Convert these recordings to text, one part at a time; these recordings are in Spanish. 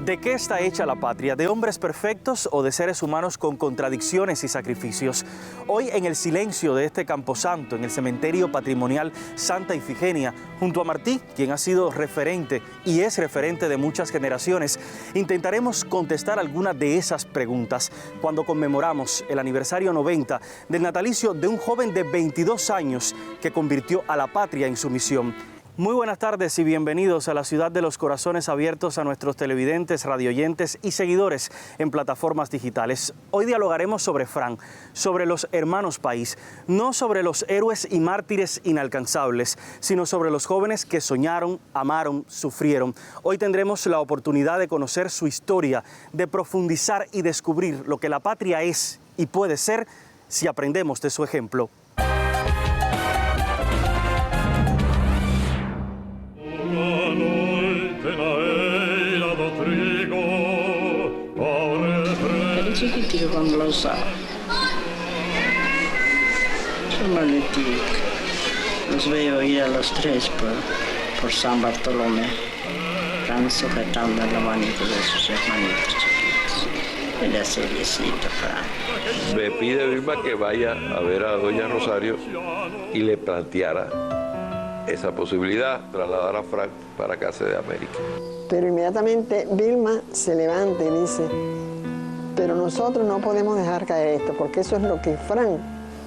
¿De qué está hecha la patria? ¿De hombres perfectos o de seres humanos con contradicciones y sacrificios? Hoy, en el silencio de este camposanto, en el cementerio patrimonial Santa Ifigenia, junto a Martí, quien ha sido referente y es referente de muchas generaciones, intentaremos contestar algunas de esas preguntas cuando conmemoramos el aniversario 90 del natalicio de un joven de 22 años que convirtió a la patria en su misión. Muy buenas tardes y bienvenidos a la ciudad de los corazones abiertos a nuestros televidentes, radioyentes y seguidores en plataformas digitales. Hoy dialogaremos sobre Fran, sobre los hermanos país, no sobre los héroes y mártires inalcanzables, sino sobre los jóvenes que soñaron, amaron, sufrieron. Hoy tendremos la oportunidad de conocer su historia, de profundizar y descubrir lo que la patria es y puede ser si aprendemos de su ejemplo. Chiquitico quando lo usava. Sono magnífico. Los veo ir a los tres por San Bartolomé. Están sujetando la manita de sus hermanitos chiquitos. Era seriecito, Fran. Me pide Vilma que vaya a ver a doña Rosario y le planteara esa posibilidad, trasladar a Fran para Casa de América. Pero inmediatamente Vilma se levanta y dice: pero nosotros no podemos dejar caer esto, porque eso es lo que Fran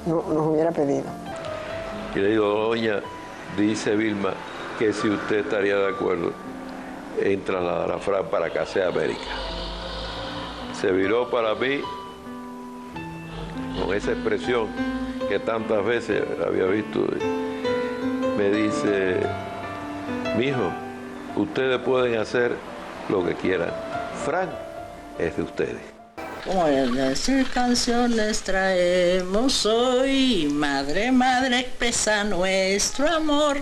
nos hubiera pedido. Y le digo: doña, dice Vilma que si usted estaría de acuerdo en trasladar a Fran para Casa de América. Se viró para mí con esa expresión que tantas veces había visto. Me dice: mijo, ustedes pueden hacer lo que quieran. Fran es de ustedes. Como decir canciones traemos hoy, madre, madre, pesa nuestro amor.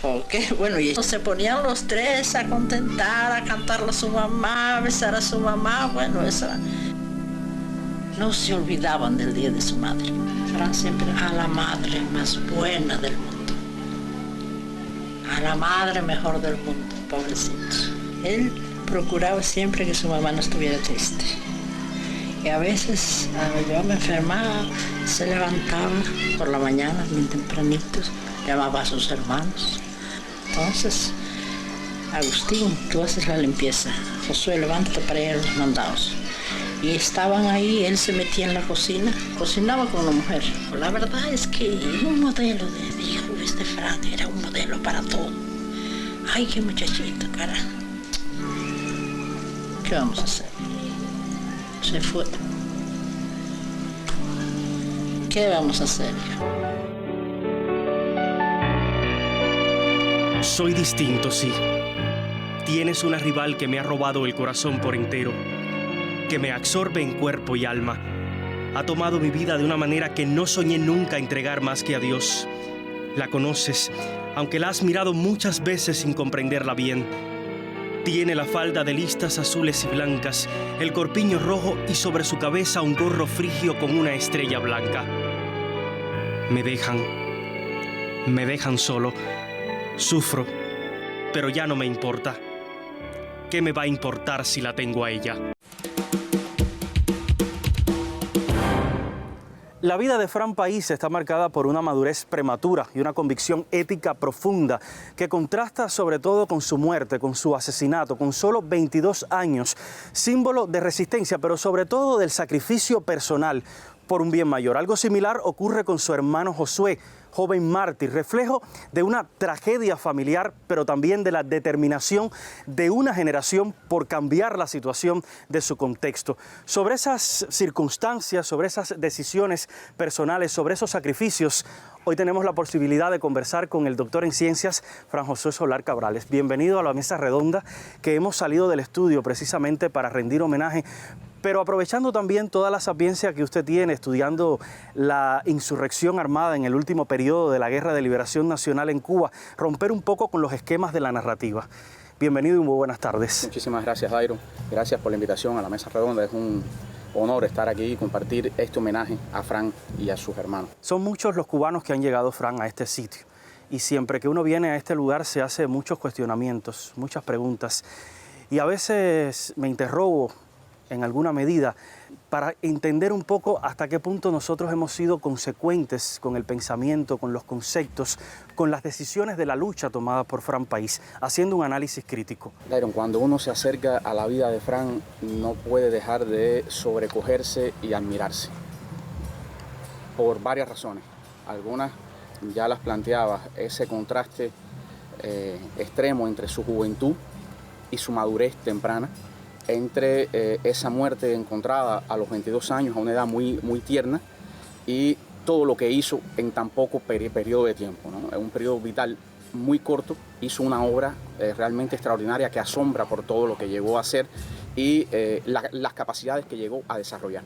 Porque, bueno, y se ponían los tres a contentar, a cantarle a su mamá, a besar a su mamá. Bueno, esa. No se olvidaban del día de su madre. Eran siempre a la madre más buena del mundo. A la madre mejor del mundo, pobrecito. Él procuraba siempre que su mamá no estuviera triste. Y a veces yo me enfermaba, se levantaba por la mañana, bien tempranitos, llamaba a sus hermanos. Entonces, Agustín, tú haces la limpieza. Josué, levántate para ir a los mandados. Y estaban ahí, él se metía en la cocina, cocinaba con una mujer. La verdad es que era un modelo de hijo de Fran, era un modelo para todo. Ay, qué muchachito, cara. ¿Qué vamos a hacer? Se fue. ¿Qué vamos a hacer? Soy distinto, sí. Tienes una rival que me ha robado el corazón por entero, que me absorbe en cuerpo y alma. Ha tomado mi vida de una manera que no soñé nunca entregar más que a Dios. La conoces, aunque la has mirado muchas veces sin comprenderla bien. Tiene la falda de listas azules y blancas, el corpiño rojo y sobre su cabeza un gorro frigio con una estrella blanca. Me dejan solo. Sufro, pero ya no me importa. ¿Qué me va a importar si la tengo a ella? La vida de Fran País está marcada por una madurez prematura y una convicción ética profunda que contrasta sobre todo con su muerte, con su asesinato, con solo 22 años, símbolo de resistencia, pero sobre todo del sacrificio personal por un bien mayor. Algo similar ocurre con su hermano Josué, joven mártir, reflejo de una tragedia familiar, pero también de la determinación de una generación por cambiar la situación de su contexto. Sobre esas circunstancias, sobre esas decisiones personales, sobre esos sacrificios, hoy tenemos la posibilidad de conversar con el doctor en ciencias, Fran José Solar Cabrales. Bienvenido a la mesa redonda que hemos salido del estudio precisamente para rendir homenaje, pero aprovechando también toda la sapiencia que usted tiene estudiando la insurrección armada en el último periodo de la Guerra de Liberación Nacional en Cuba, romper un poco con los esquemas de la narrativa. Bienvenido y muy buenas tardes. Muchísimas gracias, Jairo. Gracias por la invitación a la mesa redonda. Es un honor estar aquí y compartir este homenaje a Fran y a sus hermanos. Son muchos los cubanos que han llegado, Fran, a este sitio. Y siempre que uno viene a este lugar se hace muchos cuestionamientos, muchas preguntas. Y a veces me interrogo en alguna medida para entender un poco hasta qué punto nosotros hemos sido consecuentes con el pensamiento, con los conceptos, con las decisiones de la lucha tomada por Fran País, haciendo un análisis crítico. Dairon, cuando uno se acerca a la vida de Fran, no puede dejar de sobrecogerse y admirarse, por varias razones. Algunas ya las planteaba, ese contraste extremo entre su juventud y su madurez temprana, entre esa muerte encontrada a los 22 años, a una edad muy tierna, y todo lo que hizo en tan poco periodo de tiempo, ¿no? En un periodo vital muy corto, hizo una obra realmente extraordinaria que asombra por todo lo que llegó a hacer y las capacidades que llegó a desarrollar.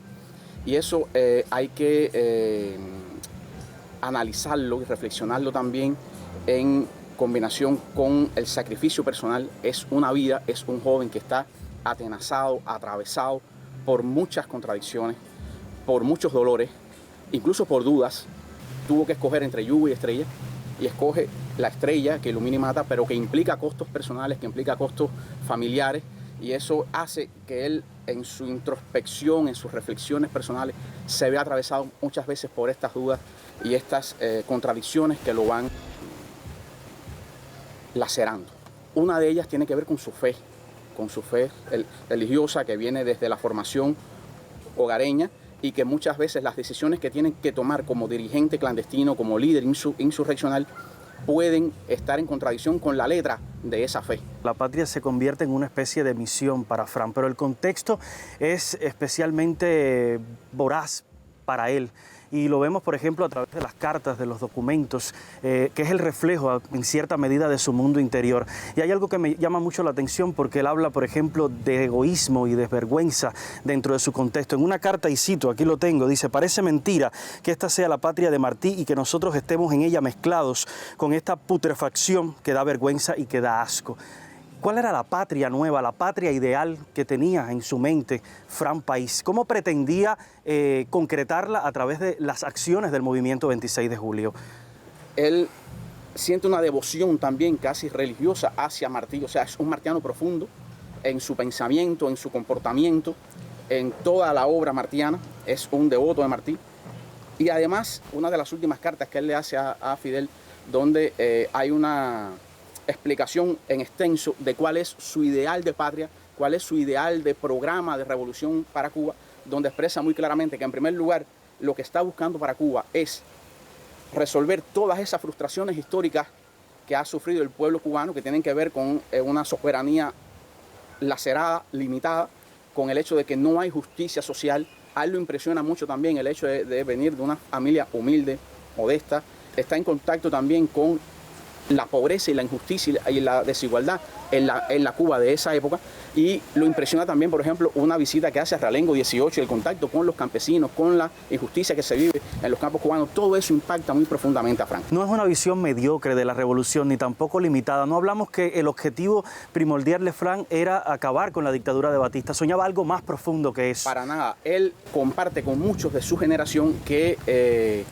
Y eso hay que analizarlo y reflexionarlo también en combinación con el sacrificio personal. Es una vida, es un joven que está atenazado, atravesado por muchas contradicciones, por muchos dolores, incluso por dudas. Tuvo que escoger entre lluvia y estrella, y escoge la estrella que ilumina y mata, pero que implica costos personales, que implica costos familiares, y eso hace que él, en su introspección, en sus reflexiones personales, se vea atravesado muchas veces por estas dudas y estas contradicciones que lo van lacerando. Una de ellas tiene que ver con su fe religiosa, que viene desde la formación hogareña, y que muchas veces las decisiones que tienen que tomar como dirigente clandestino, como líder insurreccional, pueden estar en contradicción con la letra de esa fe. La patria se convierte en una especie de misión para Fran, pero el contexto es especialmente voraz para él. Y lo vemos, por ejemplo, a través de las cartas, de los documentos, que es el reflejo, en cierta medida, de su mundo interior. Y hay algo que me llama mucho la atención, porque él habla, por ejemplo, de egoísmo y desvergüenza dentro de su contexto. En una carta, y cito, aquí lo tengo, dice: parece mentira que esta sea la patria de Martí y que nosotros estemos en ella mezclados con esta putrefacción que da vergüenza y que da asco. ¿Cuál era la patria nueva, la patria ideal que tenía en su mente Fran País? ¿Cómo pretendía concretarla a través de las acciones del movimiento 26 de julio? Él siente una devoción también casi religiosa hacia Martí, o sea, es un martiano profundo en su pensamiento, en su comportamiento, en toda la obra martiana, es un devoto de Martí. Y además, una de las últimas cartas que él le hace a Fidel, donde hay una explicación en extenso de cuál es su ideal de patria, cuál es su ideal de programa de revolución para Cuba, donde expresa muy claramente que, en primer lugar, lo que está buscando para Cuba es resolver todas esas frustraciones históricas que ha sufrido el pueblo cubano, que tienen que ver con una soberanía lacerada, limitada, con el hecho de que no hay justicia social. A él lo impresiona mucho también el hecho de venir de una familia humilde, modesta. Está en contacto también con la pobreza y la injusticia y la desigualdad en la Cuba de esa época, y lo impresiona también, por ejemplo, una visita que hace a Realengo 18, el contacto con los campesinos, con la injusticia que se vive en los campos cubanos. Todo eso impacta muy profundamente a Fran. No es una visión mediocre de la revolución, ni tampoco limitada. No hablamos que el objetivo primordial de Fran era acabar con la dictadura de Batista. Soñaba algo más profundo que eso. Para nada. Él comparte con muchos de su generación que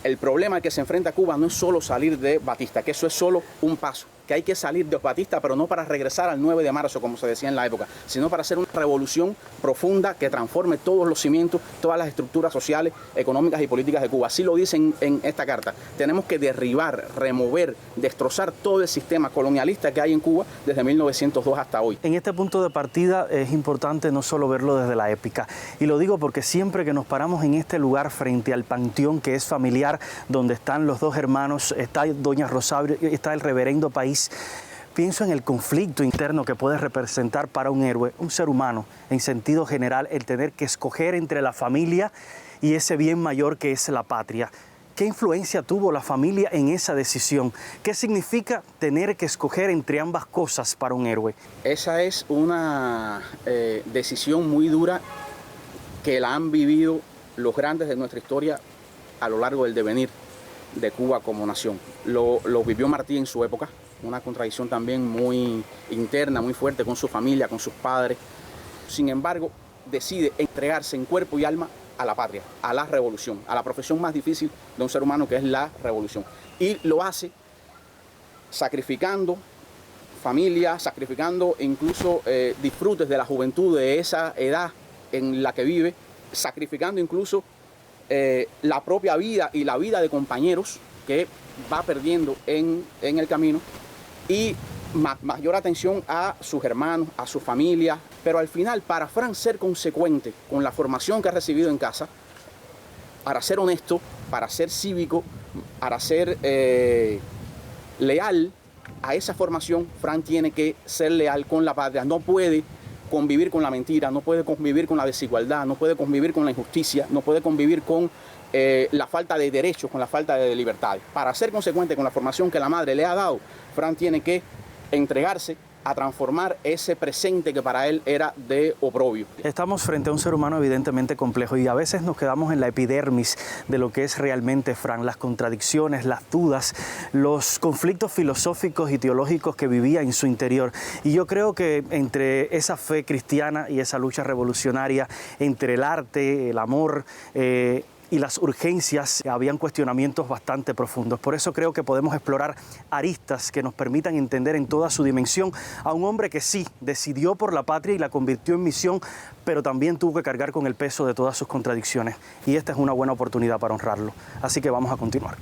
el problema al que se enfrenta Cuba no es solo salir de Batista, que eso es solo un paso, que hay que salir de Batista, pero no para regresar al 9 de marzo, como se decía en la época, sino para hacer una revolución profunda que transforme todos los cimientos, todas las estructuras sociales, económicas y políticas de Cuba. Así lo dicen en esta carta. Tenemos que derribar, remover, destrozar todo el sistema colonialista que hay en Cuba desde 1902 hasta hoy. En este punto de partida es importante no solo verlo desde la épica, y lo digo porque siempre que nos paramos en este lugar frente al panteón que es familiar, donde están los dos hermanos, está doña Rosario, está el reverendo País, pienso en el conflicto interno que puede representar para un héroe, un ser humano, en sentido general, el tener que escoger entre la familia y ese bien mayor que es la patria. ¿Qué influencia tuvo la familia en esa decisión? ¿Qué significa tener que escoger entre ambas cosas para un héroe? Esa es una decisión muy dura que la han vivido los grandes de nuestra historia a lo largo del devenir de Cuba como nación. Lo vivió Martí en su época, una contradicción también muy interna, muy fuerte con su familia, con sus padres. Sin embargo, decide entregarse en cuerpo y alma a la patria, a la revolución, a la profesión más difícil de un ser humano, que es la revolución. Y lo hace sacrificando familia, sacrificando incluso disfrutes de la juventud, de esa edad en la que vive, sacrificando incluso la propia vida y la vida de compañeros que va perdiendo en el camino, y mayor atención a sus hermanos, a su familia. Pero al final, para Fran ser consecuente con la formación que ha recibido en casa, para ser honesto, para ser cívico, para ser leal a esa formación, Fran tiene que ser leal con la patria. No puede convivir con la mentira, no puede convivir con la desigualdad, no puede convivir con la injusticia, no puede convivir con la falta de derechos, con la falta de libertades. Para ser consecuente con la formación que la madre le ha dado, Fran tiene que entregarse a transformar ese presente que para él era de oprobio. Estamos frente a un ser humano evidentemente complejo y a veces nos quedamos en la epidermis de lo que es realmente Fran, las contradicciones, las dudas, los conflictos filosóficos y teológicos que vivía en su interior. Y yo creo que entre esa fe cristiana y esa lucha revolucionaria, entre el arte, el amor, y las urgencias, habían cuestionamientos bastante profundos. Por eso creo que podemos explorar aristas que nos permitan entender en toda su dimensión a un hombre que sí, decidió por la patria y la convirtió en misión, pero también tuvo que cargar con el peso de todas sus contradicciones. Y esta es una buena oportunidad para honrarlo. Así que vamos a continuar.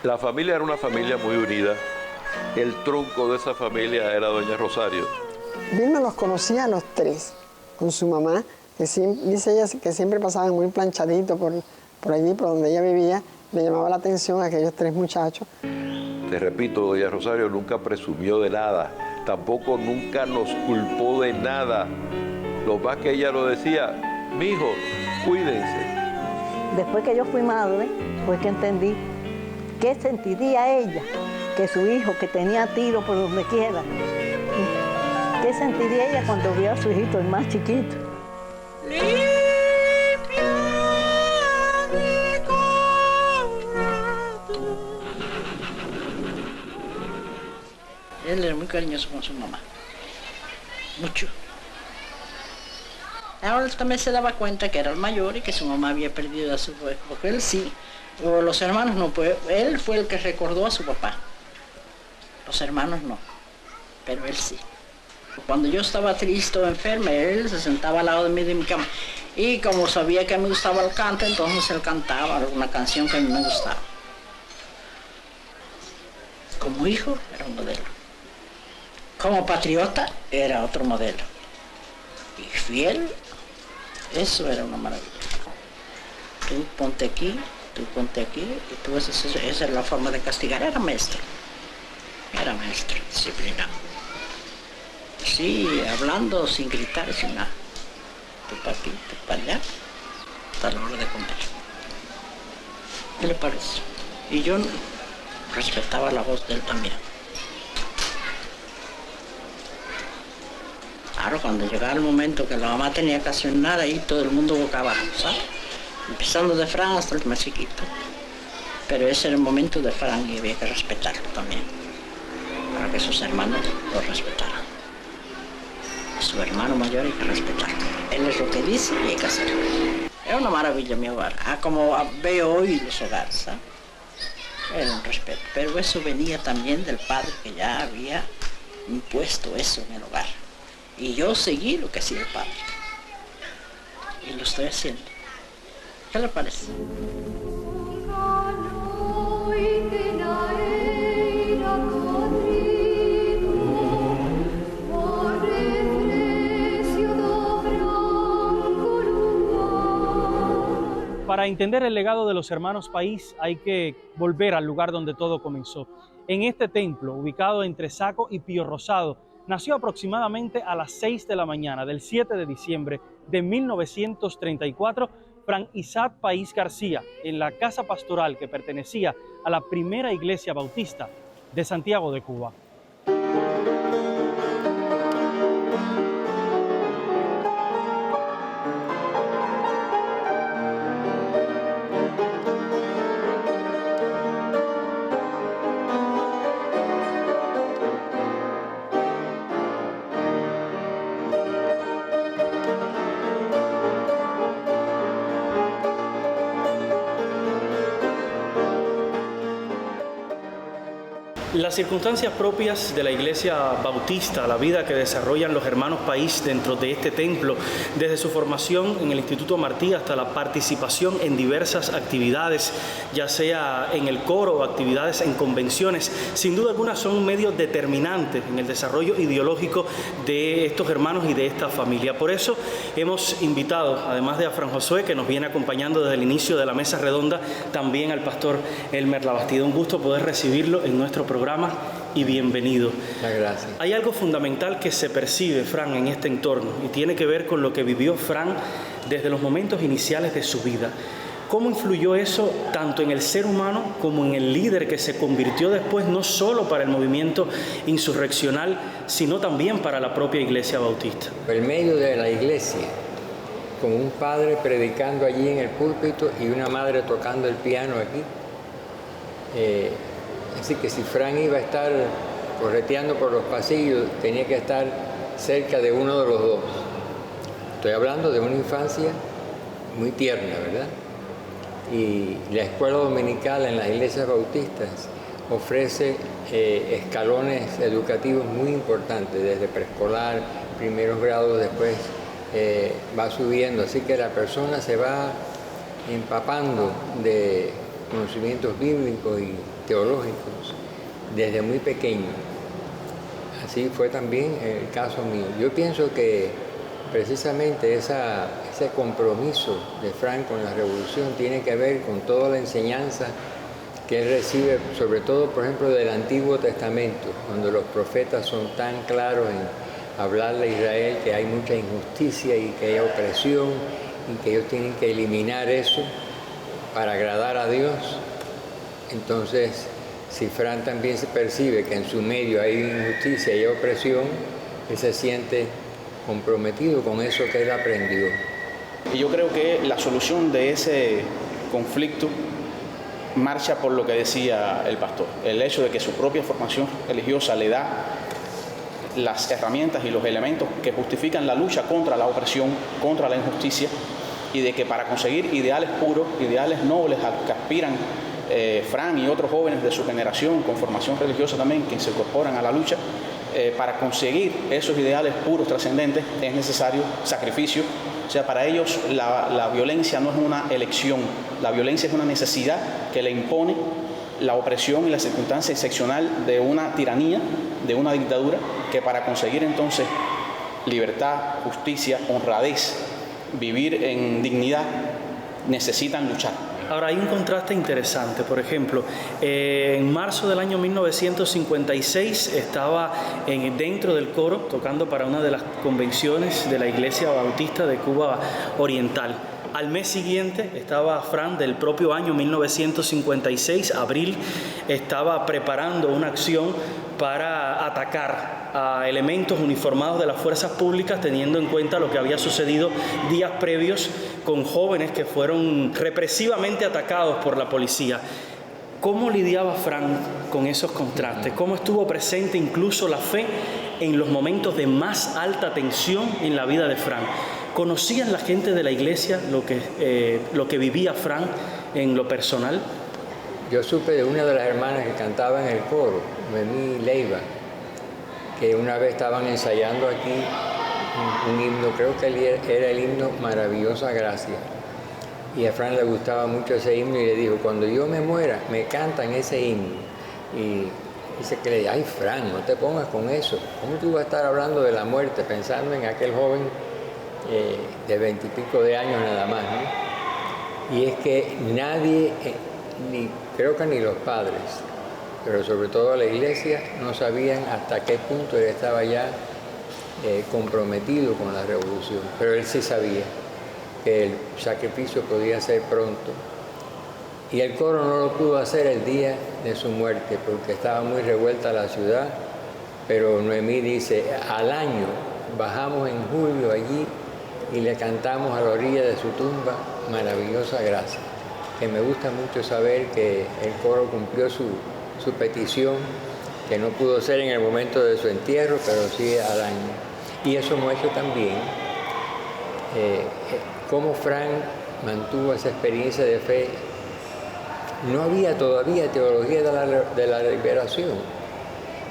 La familia era una familia muy unida. El tronco de esa familia era doña Rosario. Vilma los conocía a los tres, con su mamá, que dice ella que siempre pasaban muy planchaditos por allí, por donde ella vivía. Le llamaba la atención a aquellos tres muchachos. Te repito, doña Rosario nunca presumió de nada, tampoco nunca nos culpó de nada. Lo más que ella lo decía, mijos, cuídense. Después que yo fui madre, fue que entendí qué sentiría ella, que su hijo, que tenía tiro por donde quiera, qué sentiría ella cuando vio a su hijito, el más chiquito. Él era muy cariñoso con su mamá, mucho. Ahora él también se daba cuenta que era el mayor y que su mamá había perdido a su hijo, porque él sí, o los hermanos no, pues él fue el que recordó a su papá. Los hermanos no, pero él sí. Cuando yo estaba triste o enferma, él se sentaba al lado de mí de mi cama. Y como sabía que me gustaba el canto, entonces él cantaba alguna canción que a mí me gustaba. Como hijo, era un modelo. Como patriota, era otro modelo. Y fiel, eso era una maravilla. Tú ponte aquí, y tú, esa es la forma de castigar. Era maestro, disciplinado. Sí, hablando sin gritar, sin nada. Tú para aquí, tú para allá, hasta la hora de comer. ¿Qué le parece? Y yo respetaba la voz de él también. Claro, cuando llegaba el momento que la mamá tenía que accionar, ahí todo el mundo boca abajo, ¿sabes? Empezando de Fran hasta el más chiquito. Pero ese era el momento de Fran y había que respetarlo también, para que sus hermanos lo respetaran. Su hermano mayor hay que respetarlo. Él es lo que dice y hay que hacerlo. Era una maravilla mi hogar. Como veo hoy los hogares, ¿sabes? Era un respeto. Pero eso venía también del padre que ya había impuesto eso en el hogar. Y yo seguí lo que hacía el padre. Y lo estoy haciendo. ¿Qué le parece? Para entender el legado de los hermanos País hay que volver al lugar donde todo comenzó. En este templo, ubicado entre Saco y Pío Rosado, nació aproximadamente a las 6 de la mañana del 7 de diciembre de 1934 Fran Isaac País García, en la casa pastoral que pertenecía a la primera iglesia bautista de Santiago de Cuba. Las circunstancias propias de la Iglesia Bautista, la vida que desarrollan los hermanos País dentro de este templo, desde su formación en el Instituto Martí hasta la participación en diversas actividades, ya sea en el coro o actividades en convenciones, sin duda alguna son un medio determinante en el desarrollo ideológico de estos hermanos y de esta familia. Por eso hemos invitado, además de a Fran Josué, que nos viene acompañando desde el inicio de la mesa redonda, también al pastor Elmer Labastida. Un gusto poder recibirlo en nuestro programa y bienvenido. Muchas gracias. Hay algo fundamental que se percibe, Fran, en este entorno y tiene que ver con lo que vivió Fran desde los momentos iniciales de su vida. ¿Cómo influyó eso tanto en el ser humano como en el líder que se convirtió después no solo para el movimiento insurreccional, sino también para la propia Iglesia Bautista? Por el medio de la iglesia, con un padre predicando allí en el púlpito y una madre tocando el piano aquí. Así que si Fran iba a estar correteando por los pasillos, tenía que estar cerca de uno de los dos. Estoy hablando de una infancia muy tierna, ¿verdad? Y la escuela dominical en las iglesias bautistas ofrece escalones educativos muy importantes, desde preescolar, primeros grados, después va subiendo. Así que la persona se va empapando de conocimientos bíblicos y teológicos desde muy pequeño. Así fue también el caso mío. Yo pienso que precisamente ese compromiso de Fran con la revolución tiene que ver con toda la enseñanza que él recibe, sobre todo, por ejemplo, del Antiguo Testamento, cuando los profetas son tan claros en hablarle a Israel que hay mucha injusticia y que hay opresión y que ellos tienen que eliminar eso para agradar a Dios. Entonces, si Fran también se percibe que en su medio hay injusticia y opresión, él se siente comprometido con eso que él aprendió. Y yo creo que la solución de ese conflicto marcha por lo que decía el pastor, el hecho de que su propia formación religiosa le da las herramientas y los elementos que justifican la lucha contra la opresión, contra la injusticia, y de que para conseguir ideales puros, ideales nobles a que aspiran Fran y otros jóvenes de su generación con formación religiosa también que se incorporan a la lucha, para conseguir esos ideales puros, trascendentes, es necesario sacrificio. O sea, para ellos la violencia no es una elección, la violencia es una necesidad que le impone la opresión y la circunstancia excepcional de una tiranía, de una dictadura, que para conseguir entonces libertad, justicia, honradez, vivir en dignidad, necesitan luchar. Ahora, hay un contraste interesante. Por ejemplo, en marzo del año 1956 estaba dentro del coro tocando para una de las convenciones de la Iglesia Bautista de Cuba Oriental. Al mes siguiente estaba Fran, del propio año 1956, abril, estaba preparando una acción para atacar a elementos uniformados de las fuerzas públicas, teniendo en cuenta lo que había sucedido días previos con jóvenes que fueron represivamente atacados por la policía. ¿Cómo lidiaba Fran con esos contrastes? ¿Cómo estuvo presente incluso la fe en los momentos de más alta tensión en la vida de Fran? ¿Conocían la gente de la iglesia lo que vivía Fran en lo personal? Yo supe de una de las hermanas que cantaba en el coro, Noemí Leiva, que una vez estaban ensayando aquí un himno, creo que era el himno Maravillosa Gracia. Y a Fran le gustaba mucho ese himno y le dijo, cuando yo me muera, me cantan ese himno. Y dice que le dije, ay Fran, no te pongas con eso. ¿Cómo tú vas a estar hablando de la muerte pensando en aquel joven de 20 y pico de años nada más, ¿no? Y es que nadie, creo que ni los padres, pero sobre todo la iglesia, no sabían hasta qué punto él estaba ya comprometido con la revolución. Pero él sí sabía que el sacrificio podía ser pronto. Y el coro no lo pudo hacer el día de su muerte porque estaba muy revuelta la ciudad, pero Noemí dice, al año bajamos en julio allí y le cantamos a la orilla de su tumba Maravillosa Gracia, que me gusta mucho saber que el coro cumplió su petición, que no pudo ser en el momento de su entierro, pero sí al año. Y eso muestra también cómo Fran mantuvo esa experiencia de fe. No había todavía teología de la liberación.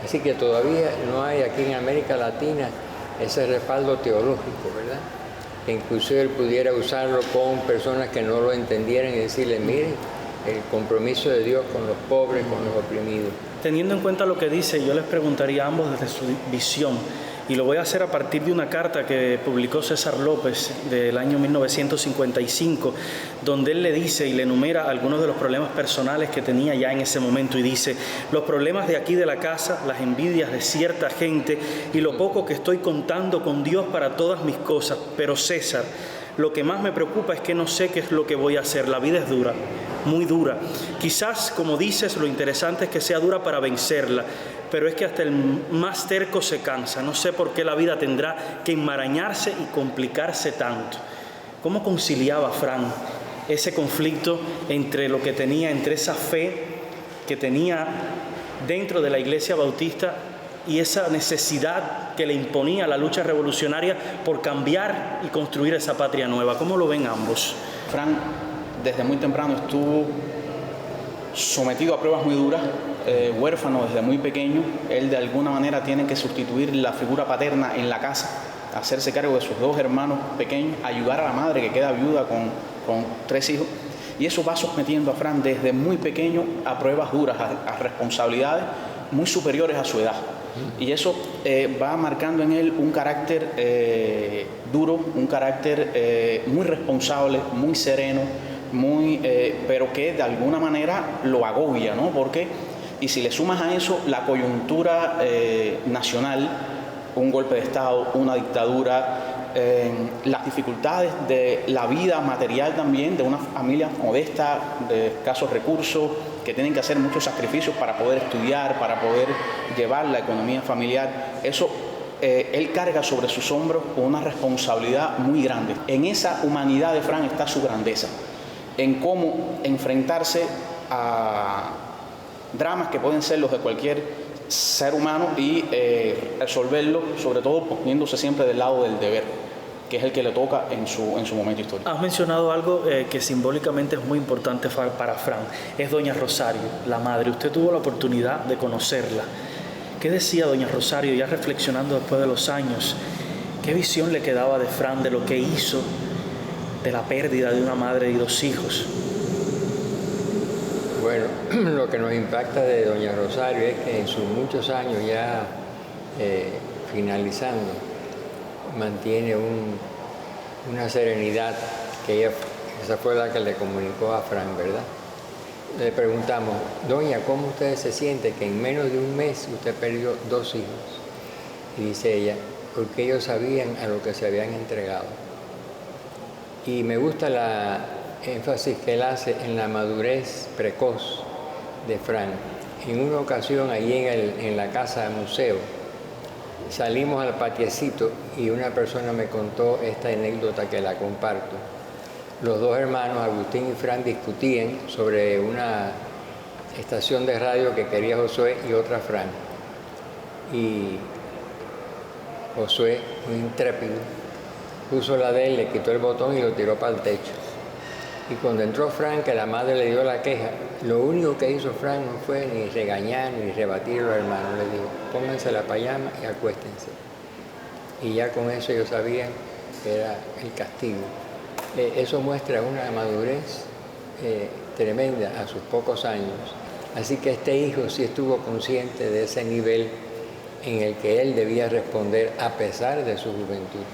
Así que todavía no hay aquí en América Latina ese respaldo teológico, ¿verdad? Que inclusive él pudiera usarlo con personas que no lo entendieran y decirle, miren, el compromiso de Dios con los pobres, con los oprimidos. Teniendo en cuenta lo que dice, yo les preguntaría a ambos desde su visión, y lo voy a hacer a partir de una carta que publicó César López del año 1955, donde él le dice y le enumera algunos de los problemas personales que tenía ya en ese momento, y dice: los problemas de aquí de la casa, las envidias de cierta gente y lo poco que estoy contando con Dios para todas mis cosas. Pero César, lo que más me preocupa es que no sé qué es lo que voy a hacer. La vida es dura, muy dura. Quizás, como dices, lo interesante es que sea dura para vencerla, pero es que hasta el más terco se cansa. No sé por qué la vida tendrá que enmarañarse y complicarse tanto. ¿Cómo conciliaba Fran ese conflicto entre lo que tenía, entre esa fe que tenía dentro de la Iglesia Bautista y esa necesidad que le imponía la lucha revolucionaria por cambiar y construir esa patria nueva? ¿Cómo lo ven ambos? Fran desde muy temprano estuvo sometido a pruebas muy duras, huérfano desde muy pequeño. Él de alguna manera tiene que sustituir la figura paterna en la casa, hacerse cargo de sus dos hermanos pequeños, ayudar a la madre que queda viuda con 3 hijos. Y eso va sometiendo a Fran desde muy pequeño a pruebas duras, a responsabilidades muy superiores a su edad. Y eso va marcando en él un carácter duro, un carácter muy responsable, muy sereno, pero que de alguna manera lo agobia, ¿no? Porque, y si le sumas a eso la coyuntura nacional, un golpe de Estado, una dictadura, las dificultades de la vida material también, de una familia modesta, de escasos recursos, que tienen que hacer muchos sacrificios para poder estudiar, para poder llevar la economía familiar, eso él carga sobre sus hombros una responsabilidad muy grande. En esa humanidad de Fran está su grandeza, en cómo enfrentarse a dramas que pueden ser los de cualquier ser humano y resolverlo, sobre todo poniéndose siempre del lado del deber, que es el que le toca en su momento histórico. Has mencionado algo que simbólicamente es muy importante para Fran, es doña Rosario, la madre. Usted tuvo la oportunidad de conocerla. ¿Qué decía doña Rosario, ya reflexionando después de los años? ¿Qué visión le quedaba de Fran, de lo que hizo, de la pérdida de una madre y 2 hijos? Bueno, lo que nos impacta de doña Rosario es que en sus muchos años ya finalizando, mantiene una serenidad que esa fue la que le comunicó a Fran, ¿verdad? Le preguntamos, doña, ¿cómo usted se siente que en menos de un mes usted perdió 2 hijos? Y dice ella, porque ellos sabían a lo que se habían entregado. Y me gusta la énfasis que él hace en la madurez precoz de Fran. En una ocasión, allí en la casa museo, salimos al patiecito y una persona me contó esta anécdota que la comparto. Los 2 hermanos, Agustín y Fran, discutían sobre una estación de radio que quería Josué y otra Fran. Y Josué, muy intrépido, puso la de él, le quitó el botón y lo tiró para el techo. Y cuando entró Fran, que la madre le dio la queja, lo único que hizo Fran no fue ni regañar ni rebatir a los hermanos. Le dijo, pónganse la pijama y acuéstense. Y ya con eso ellos sabían que era el castigo. Eso muestra una madurez tremenda a sus pocos años. Así que este hijo sí estuvo consciente de ese nivel en el que él debía responder a pesar de su juventud.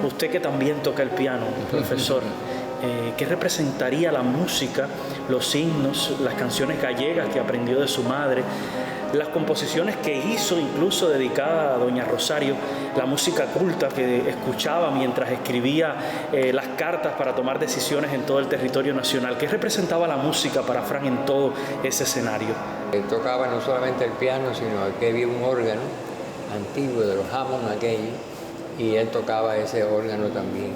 Usted que también toca el piano, profesor, ¿qué representaría la música, los himnos, las canciones gallegas que aprendió de su madre, las composiciones que hizo, incluso dedicada a doña Rosario, la música culta que escuchaba mientras escribía las cartas para tomar decisiones en todo el territorio nacional. ¿Qué representaba la música para Fran en todo ese escenario? Tocaba no solamente el piano, sino que había un órgano antiguo de los Hammond aquellos, y él tocaba ese órgano también.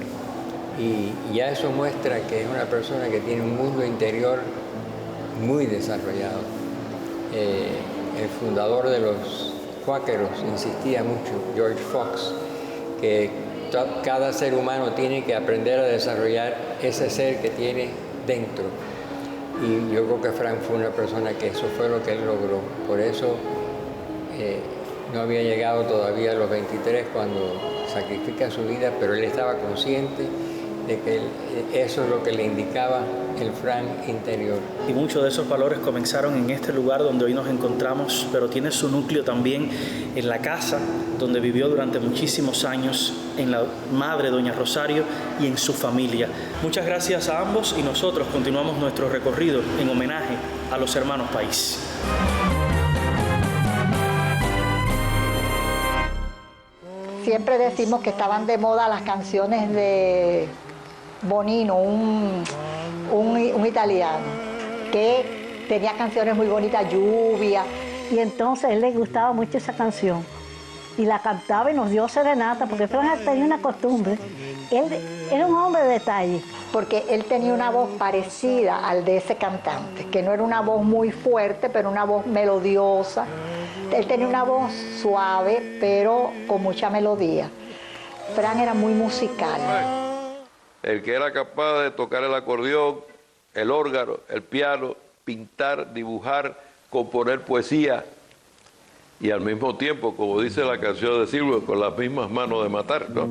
Y ya eso muestra que es una persona que tiene un mundo interior muy desarrollado. El fundador de los cuáqueros insistía mucho, George Fox, que cada ser humano tiene que aprender a desarrollar ese ser que tiene dentro. Y yo creo que Frank fue una persona que eso fue lo que él logró. Por eso no había llegado todavía a los 23 cuando sacrifica su vida, pero él estaba consciente de que eso es lo que le indicaba el Frank interior. Y muchos de esos valores comenzaron en este lugar donde hoy nos encontramos, pero tiene su núcleo también en la casa donde vivió durante muchísimos años, en la madre doña Rosario y en su familia. Muchas gracias a ambos y nosotros continuamos nuestro recorrido en homenaje a los hermanos País. Siempre decimos que estaban de moda las canciones de Bonino, un italiano, que tenía canciones muy bonitas, Lluvia. Y entonces a él le gustaba mucho esa canción. Y la cantaba y nos dio serenata, porque Fran tenía una costumbre. Él era un hombre de detalle. Porque él tenía una voz parecida al de ese cantante, que no era una voz muy fuerte, pero una voz melodiosa. Él tenía una voz suave, pero con mucha melodía. Fran era muy musical. El que era capaz de tocar el acordeón, el órgano, el piano, pintar, dibujar, componer poesía y al mismo tiempo, como dice la canción de Silvio, con las mismas manos de matar, ¿no?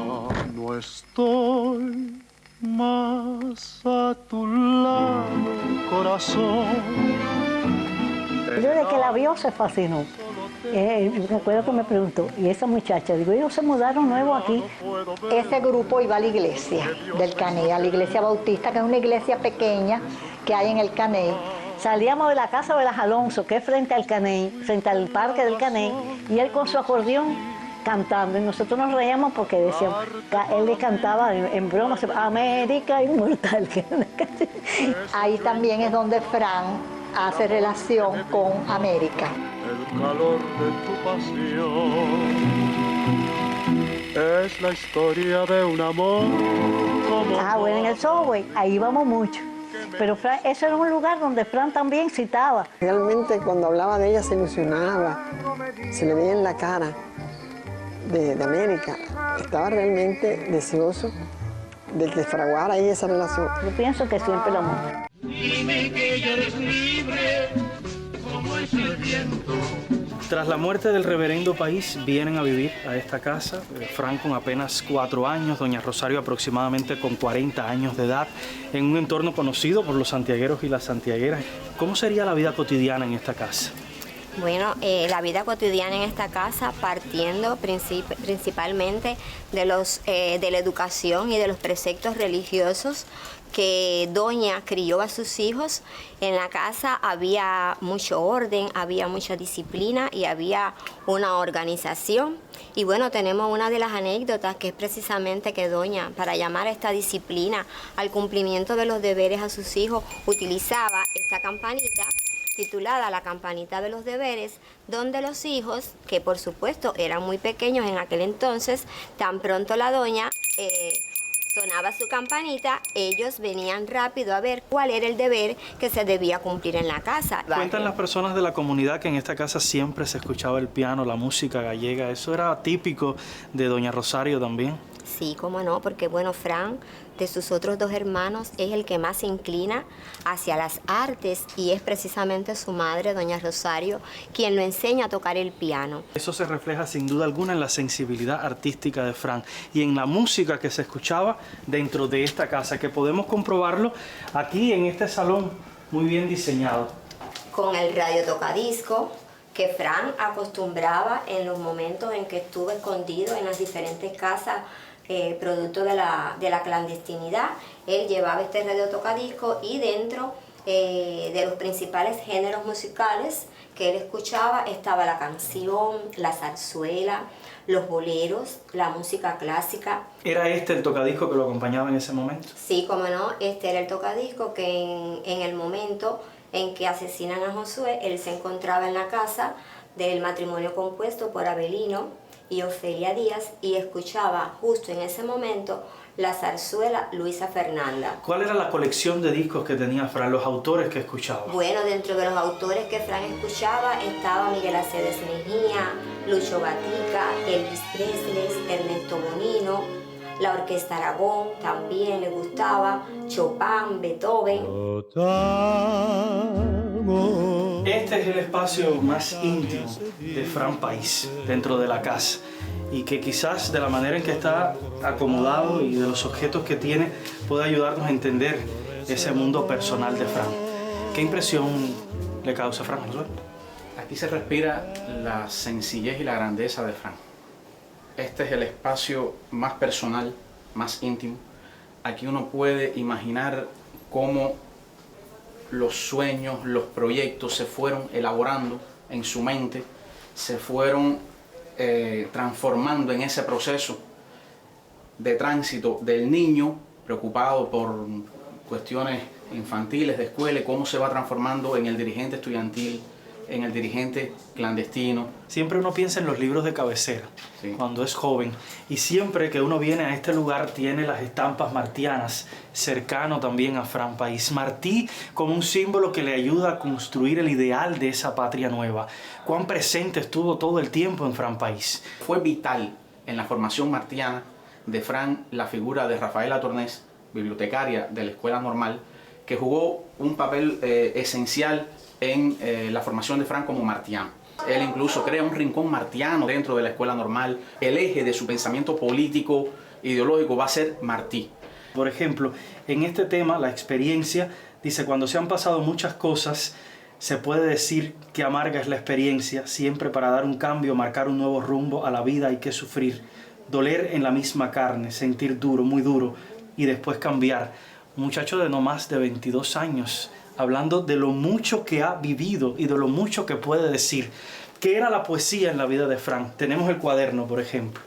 Ya no estoy más a tu lado, corazón. Desde que la vio se fascinó. Recuerdo que me preguntó, ¿y esa muchacha? Digo, ellos se mudaron nuevo aquí. Ese grupo iba a la iglesia del Caney, a la iglesia bautista, que es una iglesia pequeña que hay en el Caney. Salíamos de la casa de las Alonso, que es frente al Caney, frente al parque del Caney, y él con su acordeón cantando. Y nosotros nos reíamos porque decíamos, él le cantaba en broma, América Inmortal. Ahí también es donde Fran hace relación con América. El calor de tu pasión es la historia de un amor como... Bueno, en el Subway, ahí íbamos mucho. Pero Fran, ese era un lugar donde Fran también citaba. Realmente cuando hablaba de ella se ilusionaba, se le veía en la cara de América. Estaba realmente deseoso de que fraguara ahí esa relación. Yo pienso que siempre lo amó. Dime que ya eres libre, como es el viento. Tras la muerte del reverendo País, vienen a vivir a esta casa, Fran con apenas 4 años, doña Rosario aproximadamente con 40 años de edad, en un entorno conocido por los santiagueros y las santiagueras. ¿Cómo sería la vida cotidiana en esta casa? Bueno, la vida cotidiana en esta casa partiendo principalmente de la educación y de los preceptos religiosos que doña crió a sus hijos. En la casa había mucho orden, había mucha disciplina y había una organización. Y bueno, tenemos una de las anécdotas que es precisamente que doña, para llamar a esta disciplina, al cumplimiento de los deberes a sus hijos, utilizaba esta campanita titulada La Campanita de los Deberes, donde los hijos, que por supuesto eran muy pequeños en aquel entonces, tan pronto la doña sonaba su campanita, ellos venían rápido a ver cuál era el deber que se debía cumplir en la casa. Cuentan las personas de la comunidad que en esta casa siempre se escuchaba el piano, la música gallega. ¿Eso era típico de doña Rosario también? Sí, cómo no, porque bueno, Fran, de sus otros 2 hermanos, es el que más se inclina hacia las artes y es precisamente su madre, doña Rosario, quien lo enseña a tocar el piano. Eso se refleja sin duda alguna en la sensibilidad artística de Fran y en la música que se escuchaba dentro de esta casa, que podemos comprobarlo aquí en este salón muy bien diseñado. Con el radio tocadisco que Fran acostumbraba en los momentos en que estuvo escondido en las diferentes casas producto de la clandestinidad. Él llevaba este radio tocadisco y dentro de los principales géneros musicales que él escuchaba estaba la canción, la zarzuela, los boleros, la música clásica. ¿Era este el tocadisco que lo acompañaba en ese momento? Sí, como no, este era el tocadisco que en el momento en que asesinan a Josué, él se encontraba en la casa del matrimonio compuesto por Abelino y Ofelia Díaz y escuchaba justo en ese momento la zarzuela Luisa Fernanda. ¿Cuál era la colección de discos que tenía Fran, los autores que escuchaba? Bueno, dentro de los autores que Fran escuchaba estaba Miguel Aceves Mejía, Lucho Gatica, Elvis Presley, Ernesto Bonino, la Orquesta Aragón también le gustaba, Chopin, Beethoven. Este es el espacio más íntimo de Fran País, dentro de la casa, y que quizás de la manera en que está acomodado y de los objetos que tiene pueda ayudarnos a entender ese mundo personal de Fran. ¿Qué impresión le causa Fran, Josué? Aquí se respira la sencillez y la grandeza de Fran. Este es el espacio más personal, más íntimo. Aquí uno puede imaginar cómo los sueños, los proyectos se fueron elaborando en su mente, se fueron transformando en ese proceso de tránsito del niño preocupado por cuestiones infantiles de escuela y cómo se va transformando en el dirigente estudiantil, en el dirigente clandestino. Siempre uno piensa en los libros de cabecera, sí, cuando es joven, y siempre que uno viene a este lugar tiene las estampas martianas, cercano también a Fran País. Martí como un símbolo que le ayuda a construir el ideal de esa patria nueva. ¿Cuán presente estuvo todo el tiempo en Fran País? Fue vital en la formación martiana de Fran la figura de Rafaela Tornés, bibliotecaria de la Escuela Normal, que jugó un papel esencial en la formación de Fran como martiano. Él incluso crea un rincón martiano dentro de la Escuela Normal. El eje de su pensamiento político, ideológico, va a ser Martí. Por ejemplo, en este tema, la experiencia, dice, cuando se han pasado muchas cosas, se puede decir que amarga es la experiencia. Siempre para dar un cambio, marcar un nuevo rumbo a la vida hay que sufrir. Doler en la misma carne, sentir duro, muy duro, y después cambiar. Un muchacho de no más de 22 años, hablando de lo mucho que ha vivido y de lo mucho que puede decir. ¿Qué era la poesía en la vida de Fran? Tenemos el cuaderno, por ejemplo.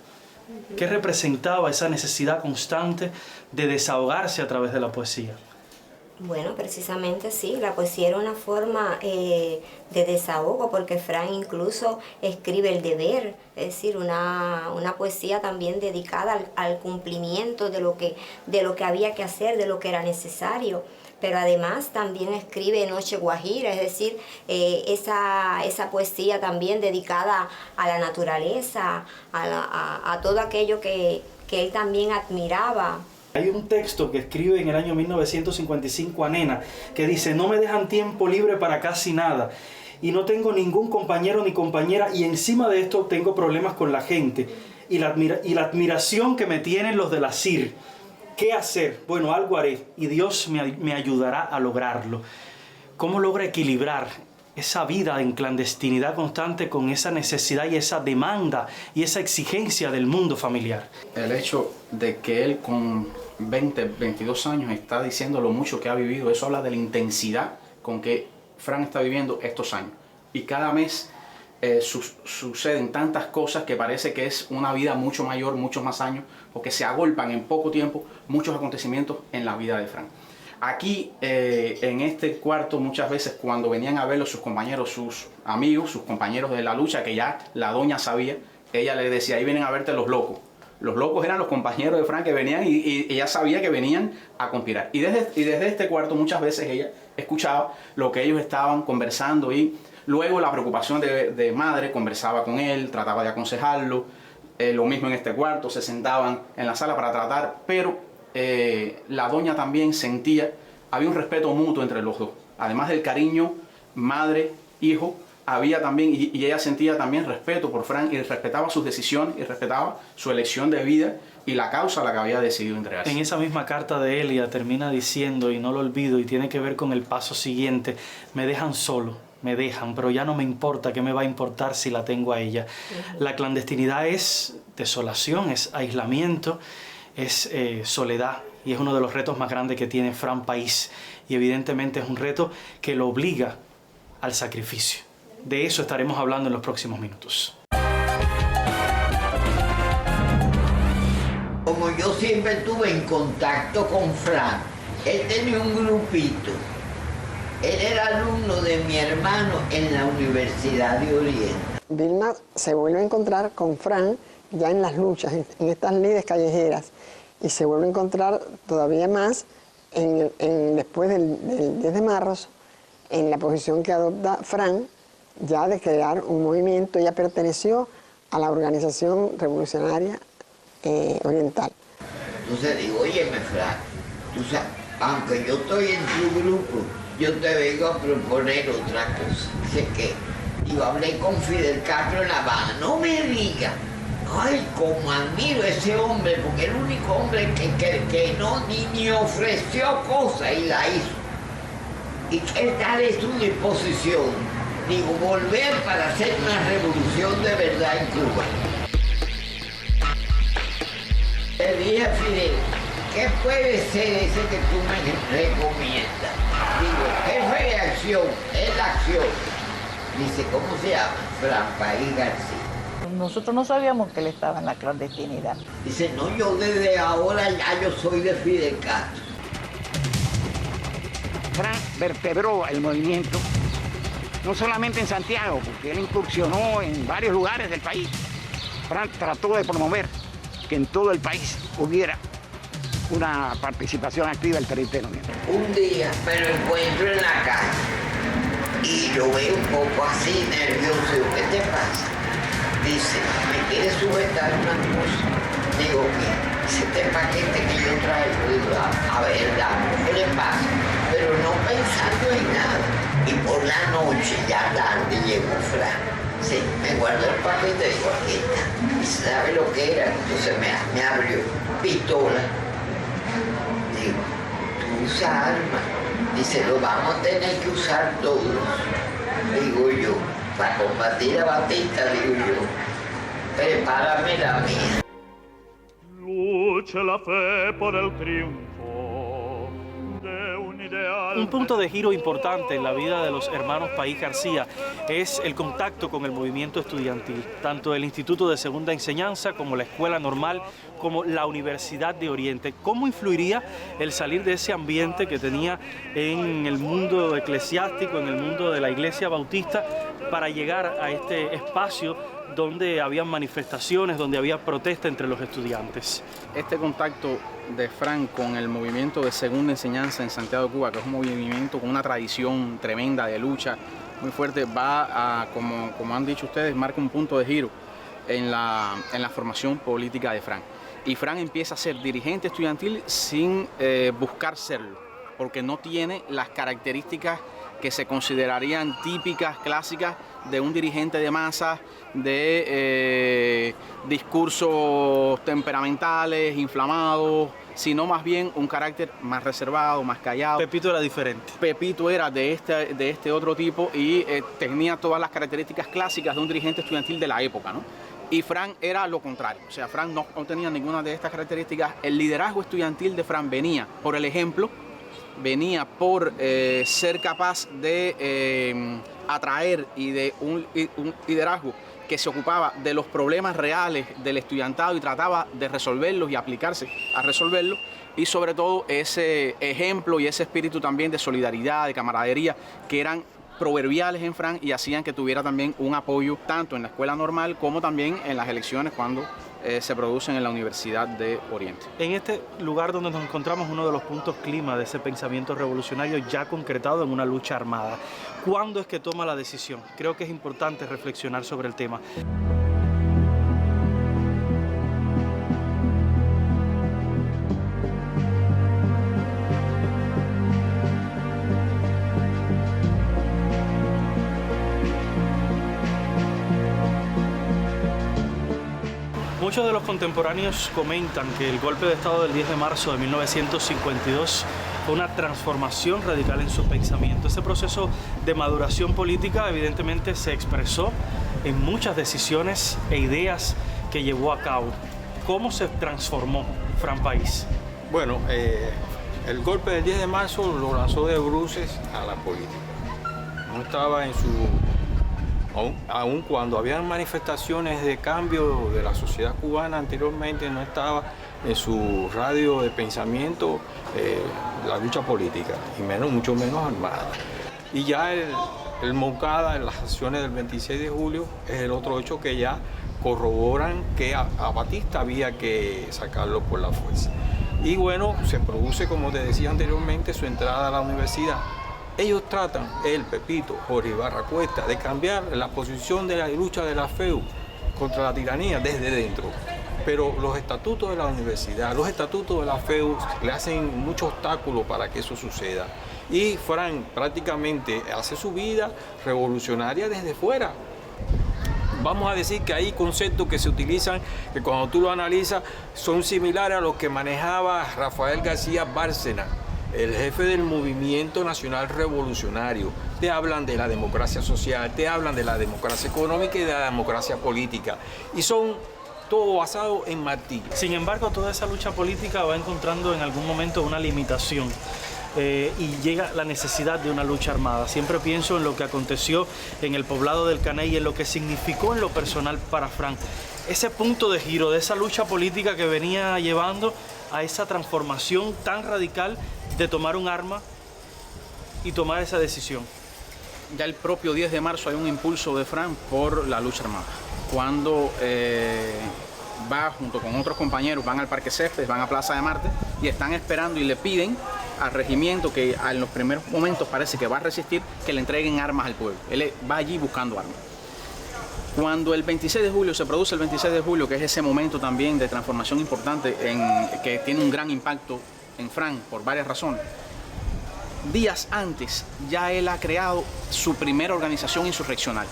¿Qué representaba esa necesidad constante de desahogarse a través de la poesía? Bueno, precisamente sí, la poesía era una forma de desahogo, porque Fran incluso escribe el deber, es decir, una poesía también dedicada al cumplimiento de lo que había que hacer, de lo que era necesario. Pero además también escribe Noche Guajira, es decir, esa poesía también dedicada a la naturaleza, a todo aquello que él también admiraba. Hay un texto que escribe en el año 1955 a Nena, que dice: no me dejan tiempo libre para casi nada, y no tengo ningún compañero ni compañera, y encima de esto tengo problemas con la gente, y la admiración que me tienen los de la CIR. ¿Qué hacer? Bueno, algo haré, y Dios me ayudará a lograrlo. ¿Cómo logra equilibrar esa vida en clandestinidad constante con esa necesidad y esa demanda y esa exigencia del mundo familiar? El hecho de que él con 22 años está diciendo lo mucho que ha vivido, eso habla de la intensidad con que Fran está viviendo estos años. Y cada mes suceden tantas cosas que parece que es una vida mucho mayor, muchos más años, porque se agolpan en poco tiempo muchos acontecimientos en la vida de Fran. Aquí, en este cuarto, muchas veces cuando venían a verlo sus compañeros, sus amigos, sus compañeros de la lucha, que ya la doña sabía, ella le decía: ahí vienen a verte los locos. Los locos eran los compañeros de Fran que venían y ella sabía que venían a conspirar. Y desde este cuarto muchas veces ella escuchaba lo que ellos estaban conversando, y luego la preocupación de madre, conversaba con él, trataba de aconsejarlo. Lo mismo en este cuarto, se sentaban en la sala para tratar, pero la doña también sentía, había un respeto mutuo entre los dos. Además del cariño madre-hijo, había también, y ella sentía también respeto por Fran, y respetaba sus decisiones, y respetaba su elección de vida y la causa a la que había decidido entregarse. En esa misma carta de Elia termina diciendo, y no lo olvido, y tiene que ver con el paso siguiente: me dejan solo, me dejan, pero ya no me importa. ¿Qué me va a importar si la tengo a ella? La clandestinidad es desolación, es aislamiento, es soledad. y es uno de los retos más grandes que tiene Fran País. Y evidentemente es un reto que lo obliga al sacrificio. De eso estaremos hablando en los próximos minutos. Como yo siempre estuve en contacto con Fran, él tenía un grupito. Él era alumno de mi hermano en la Universidad de Oriente. Vilma se vuelve a encontrar con Fran ya en las luchas, en estas lides callejeras, y se vuelve a encontrar todavía más después del 10 de marzo, en la posición que adopta Fran, ya de crear un movimiento. Ella perteneció a la Organización Revolucionaria Oriental. Entonces digo, óyeme Fran, tú sabes, aunque yo estoy en tu grupo, yo te vengo a proponer otra cosa. Dice que yo hablé con Fidel Castro en La Habana, no me diga. Ay, cómo admiro a ese hombre, porque el único hombre que no ni ofreció cosas y la hizo. Y que tal es su disposición, digo, volver para hacer una revolución de verdad en Cuba. Le dije a Fidel, ¿qué puede ser ese que tú me recomiendas? Digo, ¿qué reacción? Es la acción. Dice, ¿cómo se llama? Fran País García. Nosotros no sabíamos que él estaba en la clandestinidad. Dice, no, yo desde ahora ya yo soy de Fidel Castro. Fran vertebró el movimiento, no solamente en Santiago, porque él incursionó en varios lugares del país. Fran trató de promover que en todo el país hubiera una participación activa del territorio. Un día me lo encuentro en la calle y lo veo un poco así nervioso. Digo, ¿qué te pasa? Dice, ¿me quieres sujetar una cosa? Digo, ¿qué? Dice, este paquete que yo traigo. Digo, a ver, dame, ¿qué le pasa? Pero no pensando en nada. Y por la noche, ya tarde, llegó Fran. Sí, me guardó el paquete y digo, aquí está. Y sabe lo que era. Entonces me abrió pistola. Digo, tú usas armas. Dice, lo vamos a tener que usar todos. Digo yo, para combatir a Batista, digo yo, prepárame la mía. Lucha la fe por el triunfo de un ideal. Un punto de giro importante en la vida de los hermanos País García es el contacto con el movimiento estudiantil, tanto el Instituto de Segunda Enseñanza como la Escuela Normal, como la Universidad de Oriente. ¿Cómo influiría el salir de ese ambiente que tenía en el mundo eclesiástico, en el mundo de la Iglesia Bautista, para llegar a este espacio donde había manifestaciones, donde había protesta entre los estudiantes? Este contacto de Fran con el movimiento de Segunda Enseñanza en Santiago de Cuba, que es un movimiento con una tradición tremenda de lucha muy fuerte, va a, como han dicho ustedes, marca un punto de giro en la formación política de Fran. Y Fran empieza a ser dirigente estudiantil sin buscar serlo, porque no tiene las características que se considerarían típicas, clásicas de un dirigente de masas, de discursos temperamentales, inflamados, sino más bien un carácter más reservado, más callado. Pepito era diferente. Pepito era de este otro tipo y tenía todas las características clásicas de un dirigente estudiantil de la época, ¿no? Y Fran era lo contrario, o sea, Fran no tenía ninguna de estas características. El liderazgo estudiantil de Fran venía por el ejemplo, venía por ser capaz de atraer y de un liderazgo que se ocupaba de los problemas reales del estudiantado y trataba de resolverlos y aplicarse a resolverlos, y sobre todo ese ejemplo y ese espíritu también de solidaridad, de camaradería, que eran proverbiales en Fran y hacían que tuviera también un apoyo tanto en la escuela normal como también en las elecciones cuando se producen en la Universidad de Oriente. En este lugar donde nos encontramos, uno de los puntos clima de ese pensamiento revolucionario ya concretado en una lucha armada. ¿Cuándo es que toma la decisión? Creo que es importante reflexionar sobre el tema. Muchos de los contemporáneos comentan que el golpe de Estado del 10 de marzo de 1952 fue una transformación radical en su pensamiento. Ese proceso de maduración política evidentemente se expresó en muchas decisiones e ideas que llevó a cabo. ¿Cómo se transformó Fran País? Bueno, el golpe del 10 de marzo lo lanzó de bruces a la política. No estaba en su... Aún cuando habían manifestaciones de cambio de la sociedad cubana anteriormente, no estaba en su radio de pensamiento la lucha política, y mucho menos armada. Y ya el Moncada, en las acciones del 26 de julio, es el otro hecho que ya corroboran que a Batista había que sacarlo por la fuerza. Y bueno, se produce, como te decía anteriormente, su entrada a la universidad. Ellos tratan, Pepito, Jorge Ibarra Cuesta, de cambiar la posición de la lucha de la FEU contra la tiranía desde dentro. Pero los estatutos de la universidad, los estatutos de la FEU le hacen muchos obstáculos para que eso suceda. Y Frank prácticamente hace su vida revolucionaria desde fuera. Vamos a decir que hay conceptos que se utilizan, que cuando tú lo analizas, son similares a los que manejaba Rafael García Bárcena, el jefe del Movimiento Nacional Revolucionario. Te hablan de la democracia social, te hablan de la democracia económica y de la democracia política. Y son todo basado en Martí. Sin embargo, toda esa lucha política va encontrando en algún momento una limitación. Y llega la necesidad de una lucha armada. Siempre pienso en lo que aconteció en el poblado del Caney y en lo que significó en lo personal para Frank. Ese punto de giro de esa lucha política que venía llevando a esa transformación tan radical de tomar un arma y tomar esa decisión. Ya el propio 10 de marzo hay un impulso de Frank por la lucha armada. Cuando va junto con otros compañeros, van al Parque Céspedes, van a Plaza de Marte y están esperando y le piden al regimiento, que en los primeros momentos parece que va a resistir, que le entreguen armas al pueblo. Él va allí buscando armas. Cuando el 26 de julio se produce el 26 de julio, que es ese momento también de transformación importante, que tiene un gran impacto en Frank por varias razones, días antes ya él ha creado su primera organización insurreccional,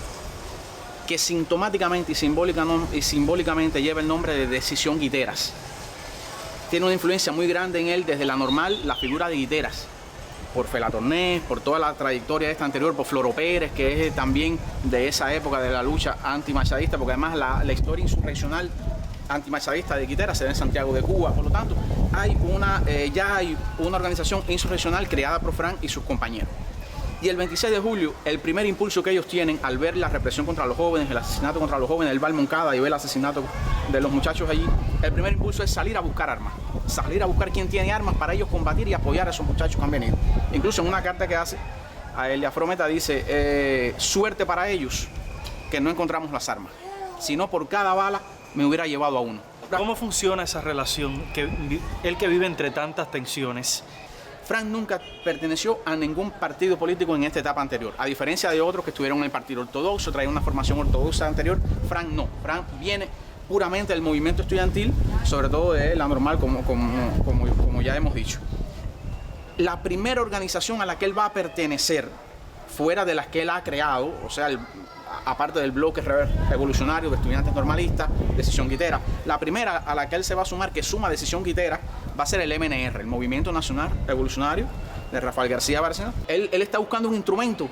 que sintomáticamente y simbólicamente lleva el nombre de Decisión Guiteras. Tiene una influencia muy grande en él desde la normal, la figura de Guiteras, por Felatornés, por toda la trayectoria esta anterior, por Floro Pérez, que es también de esa época de la lucha antimachadista, porque además la historia insurreccional antimachadista de Guiteras se da en Santiago de Cuba. Por lo tanto, ya hay una organización insurreccional creada por Frank y sus compañeros. Y el 26 de julio, el primer impulso que ellos tienen al ver la represión contra los jóvenes, el asesinato contra los jóvenes, el Val Moncada y ver el asesinato de los muchachos allí, el primer impulso es salir a buscar armas, salir a buscar quién tiene armas para ellos combatir y apoyar a esos muchachos que han venido. Incluso en una carta que hace a Elia Frometa dice, suerte para ellos que no encontramos las armas, si no por cada bala me hubiera llevado a uno. ¿Cómo funciona esa relación, él que vive entre tantas tensiones? Frank nunca perteneció a ningún partido político en esta etapa anterior. A diferencia de otros que estuvieron en el Partido Ortodoxo, traían una formación ortodoxa anterior, Frank no. Frank viene puramente del movimiento estudiantil, sobre todo de la normal, como ya hemos dicho. La primera organización a la que él va a pertenecer, fuera de las que él ha creado, o sea, aparte del bloque revolucionario de estudiantes normalistas, Decisión Guitera, la primera a la que él se va a sumar, que suma Decisión Guitera, va a ser el MNR, el Movimiento Nacional Revolucionario de Rafael García Bárcena. Él está buscando un instrumento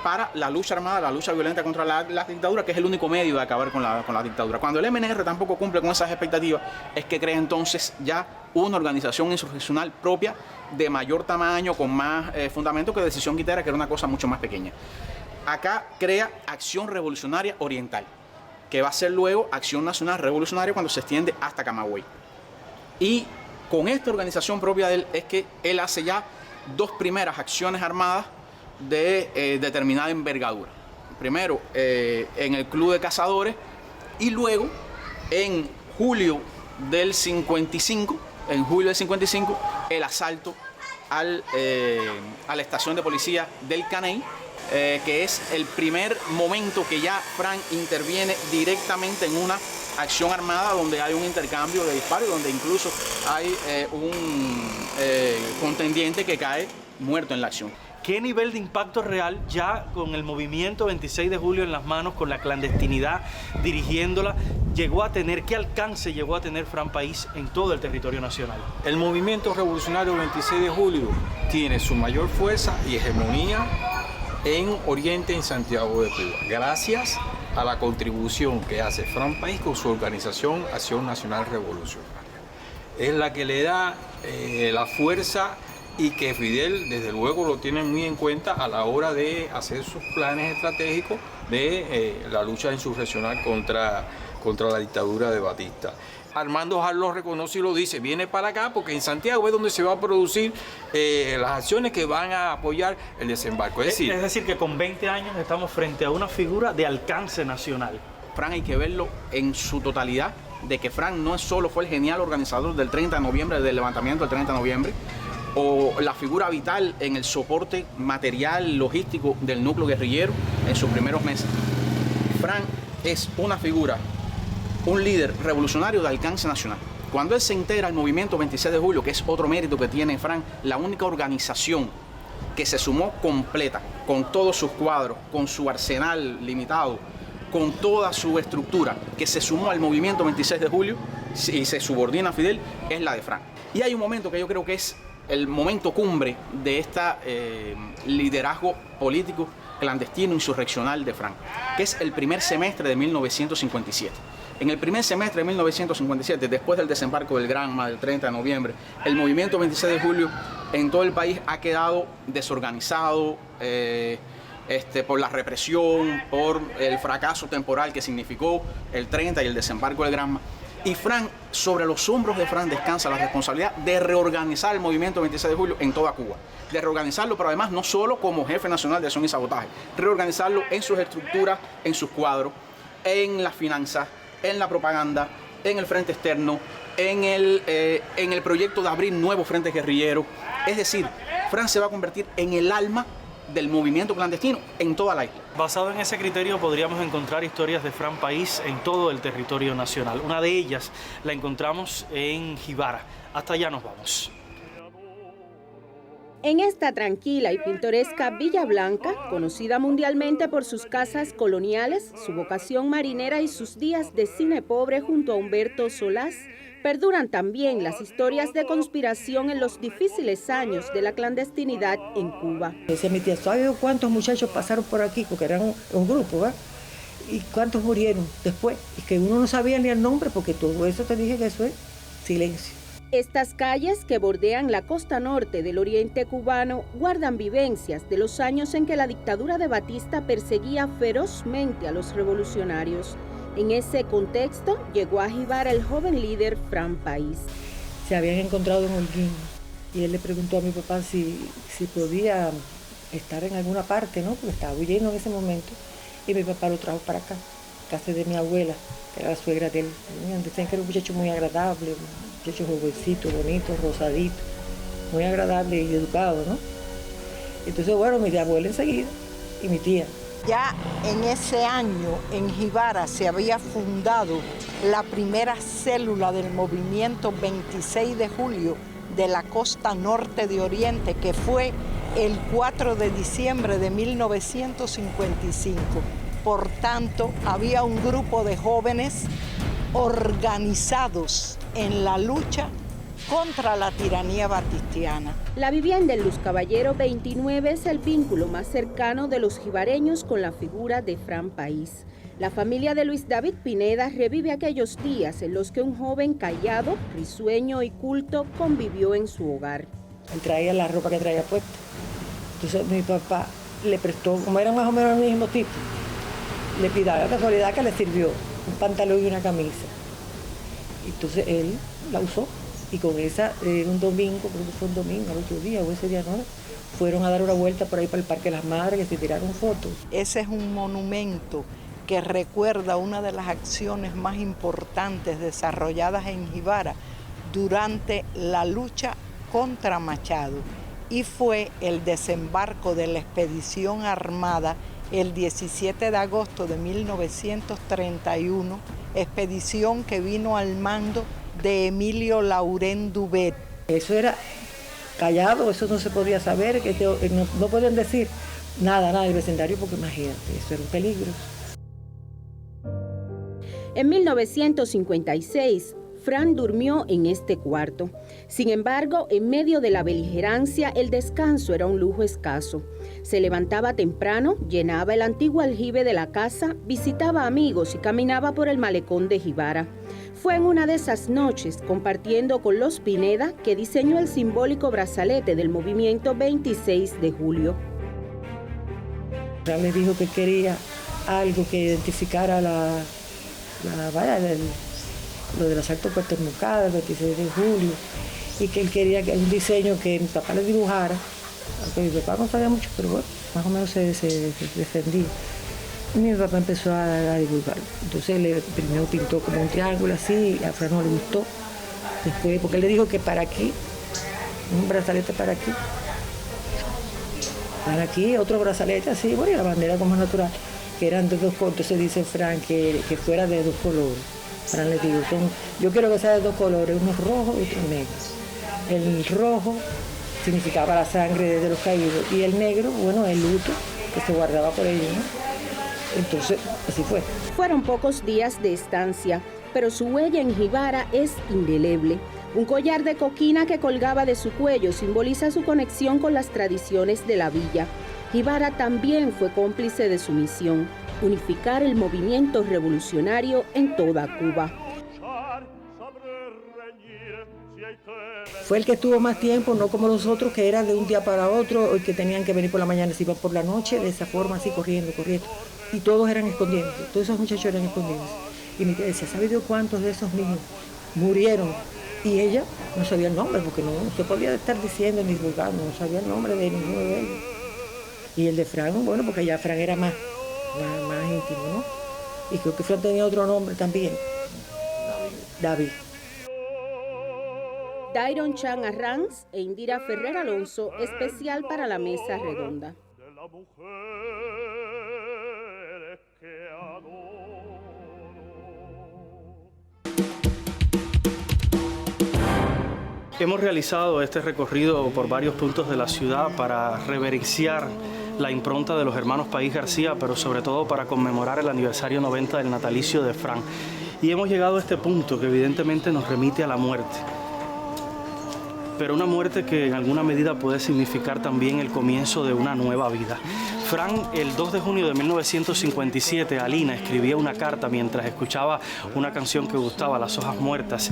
para la lucha armada, la lucha violenta contra la dictadura, que es el único medio de acabar con la dictadura. Cuando el MNR tampoco cumple con esas expectativas, es que crea entonces ya una organización insurreccional propia de mayor tamaño, con más fundamento que Decisión Guitera, que era una cosa mucho más pequeña. Acá crea Acción Revolucionaria Oriental, que va a ser luego Acción Nacional Revolucionaria cuando se extiende hasta Camagüey. Y con esta organización propia de él es que él hace ya dos primeras acciones armadas de determinada envergadura. Primero en el Club de Cazadores y luego en julio del 55, el asalto a la estación de policía del Caney, que es el primer momento que ya Frank interviene directamente en una acción armada donde hay un intercambio de disparos, donde incluso hay un contendiente que cae muerto en la acción. ¿Qué nivel de impacto real ya con el movimiento 26 de julio en las manos, con la clandestinidad dirigiéndola, llegó a tener, qué alcance llegó a tener Frank País en todo el territorio nacional? El movimiento revolucionario 26 de julio tiene su mayor fuerza y hegemonía en Oriente, en Santiago de Cuba, gracias a la contribución que hace Frank País con su organización Acción Nacional Revolucionaria. es la que le da la fuerza y que Fidel desde luego lo tiene muy en cuenta a la hora de hacer sus planes estratégicos de la lucha insurreccional contra la dictadura de Batista. Armando Jal lo reconoce y lo dice, viene para acá porque en Santiago es donde se va a producir las acciones que van a apoyar el desembarco. Es decir, que con 20 años estamos frente a una figura de alcance nacional. Fran hay que verlo en su totalidad, de que Fran no solo fue el genial organizador del 30 de noviembre, del levantamiento del 30 de noviembre, o la figura vital en el soporte material, logístico del núcleo guerrillero en sus primeros meses. Fran es una figura, un líder revolucionario de alcance nacional. Cuando él se integra al movimiento 26 de julio, que es otro mérito que tiene Fran, la única organización que se sumó completa, con todos sus cuadros, con su arsenal limitado, con toda su estructura, que se sumó al movimiento 26 de julio y se subordina a Fidel, es la de Fran. Y hay un momento que yo creo que es el momento cumbre de este liderazgo político clandestino insurreccional de Fran, que es el primer semestre de 1957. En el primer semestre de 1957, después del desembarco del Granma del 30 de noviembre, el movimiento 26 de julio en todo el país ha quedado desorganizado por la represión, por el fracaso temporal que significó el 30 y el desembarco del Granma. Y Fran, sobre los hombros de Fran descansa la responsabilidad de reorganizar el movimiento 26 de julio en toda Cuba. De reorganizarlo, pero además no solo como jefe nacional de acción y sabotaje, reorganizarlo en sus estructuras, en sus cuadros, en las finanzas, en la propaganda, en el frente externo, en el proyecto de abrir nuevos frentes guerrilleros. Es decir, Fran se va a convertir en el alma del movimiento clandestino en toda la isla. Basado en ese criterio podríamos encontrar historias de Fran País en todo el territorio nacional. Una de ellas la encontramos en Jibara. Hasta allá nos vamos. En esta tranquila y pintoresca Villa Blanca, conocida mundialmente por sus casas coloniales, su vocación marinera y sus días de cine pobre junto a Humberto Solás, perduran también las historias de conspiración en los difíciles años de la clandestinidad en Cuba. Decía mi tía, ¿sabes cuántos muchachos pasaron por aquí? Porque eran un grupo, ¿verdad? ¿Y cuántos murieron después? Y que uno no sabía ni el nombre, porque todo eso te dije que eso es silencio. Estas calles que bordean la costa norte del oriente cubano guardan vivencias de los años en que la dictadura de Batista perseguía ferozmente a los revolucionarios. En ese contexto llegó a Jibara el joven líder Fran País. Se habían encontrado en Holguín y él le preguntó a mi papá si podía estar en alguna parte, ¿no? Porque estaba huyendo en ese momento. Y mi papá lo trajo para acá, casa de mi abuela, que era la suegra de él. Decían que era un muchacho muy agradable, un muchacho jovencito, bonito, rosadito, muy agradable y educado, ¿no? Entonces, bueno, mi abuela enseguida y mi tía. Ya en ese año en Jibara se había fundado la primera célula del movimiento 26 de julio de la costa norte de Oriente, que fue el 4 de diciembre de 1955. Por tanto, había un grupo de jóvenes organizados en la lucha contra la tiranía batistiana. La vivienda en Luz Caballero 29 es el vínculo más cercano de los jibareños con la figura de Fran País. La familia de Luis David Pineda revive aquellos días en los que un joven callado, risueño y culto convivió en su hogar. Él traía la ropa que traía puesta. Entonces mi papá le prestó, como eran más o menos el mismo tipo, le pidió la casualidad que le sirvió un pantalón y una camisa. Entonces él la usó. Y con esa, un domingo, creo que fue un domingo, al otro día o ese día, ¿no? Fueron a dar una vuelta por ahí para el Parque de las Madres, que se tiraron fotos. Ese es un monumento que recuerda una de las acciones más importantes desarrolladas en Jibara durante la lucha contra Machado, y fue el desembarco de la expedición armada el 17 de agosto de 1931, expedición que vino al mando de Emilio Laurent Dubet. Eso era callado, eso no se podía saber, que no podían decir nada del vecindario, porque imagínate, eso era un peligro. En 1956, Fran durmió en este cuarto. Sin embargo, en medio de la beligerancia, el descanso era un lujo escaso. Se levantaba temprano, llenaba el antiguo aljibe de la casa, visitaba amigos y caminaba por el malecón de Jibara. Fue en una de esas noches, compartiendo con los Pineda, que diseñó el simbólico brazalete del movimiento 26 de julio. Me dijo que quería algo que identificara lo del asalto a Puerto Nucada, el 26 de julio, y que él quería un diseño que mi papá le dibujara, aunque mi papá no sabía mucho, pero bueno, más o menos se defendía. Y mi papá empezó a dibujar. Entonces él primero pintó como un triángulo así, y a Fran no le gustó. Después, porque él le dijo que para aquí, un brazalete para aquí, otro brazalete así, bueno, y la bandera como natural, que eran de dos colores. Entonces dice Fran que fuera de dos colores. Fran le digo, yo quiero que sea de dos colores, uno rojo y otro negro. El rojo significaba la sangre de los caídos y el negro, bueno, el luto que se guardaba por ellos, ¿no? Entonces, así fue. Fueron pocos días de estancia, pero su huella en Jibara es indeleble. Un collar de coquina que colgaba de su cuello simboliza su conexión con las tradiciones de la villa. Jibara también fue cómplice de su misión, unificar el movimiento revolucionario en toda Cuba. Fue el que estuvo más tiempo, no como los otros, que era de un día para otro, que tenían que venir por la mañana, se iban por la noche, de esa forma, así, corriendo. Y todos eran escondidos, todos esos muchachos eran escondidos. Y mi tía decía, ¿sabe Dios cuántos de esos niños murieron? Y ella no sabía el nombre, porque no se podía estar diciendo ni divulgando, no sabía el nombre de ninguno de ellos. Y el de Fran, bueno, porque ya Fran era más íntimo, ¿no? Y creo que Fran tenía otro nombre también, David. Dairon Chan Arranz e Indira Ferrer Alonso, especial para la Mesa Redonda. Hemos realizado este recorrido por varios puntos de la ciudad para reverenciar la impronta de los hermanos País García, pero sobre todo para conmemorar el aniversario 90 del natalicio de Fran. Y hemos llegado a este punto que evidentemente nos remite a la muerte. Pero una muerte que en alguna medida puede significar también el comienzo de una nueva vida. Fran, el 2 de junio de 1957, a Lina escribía una carta mientras escuchaba una canción que gustaba, Las hojas muertas,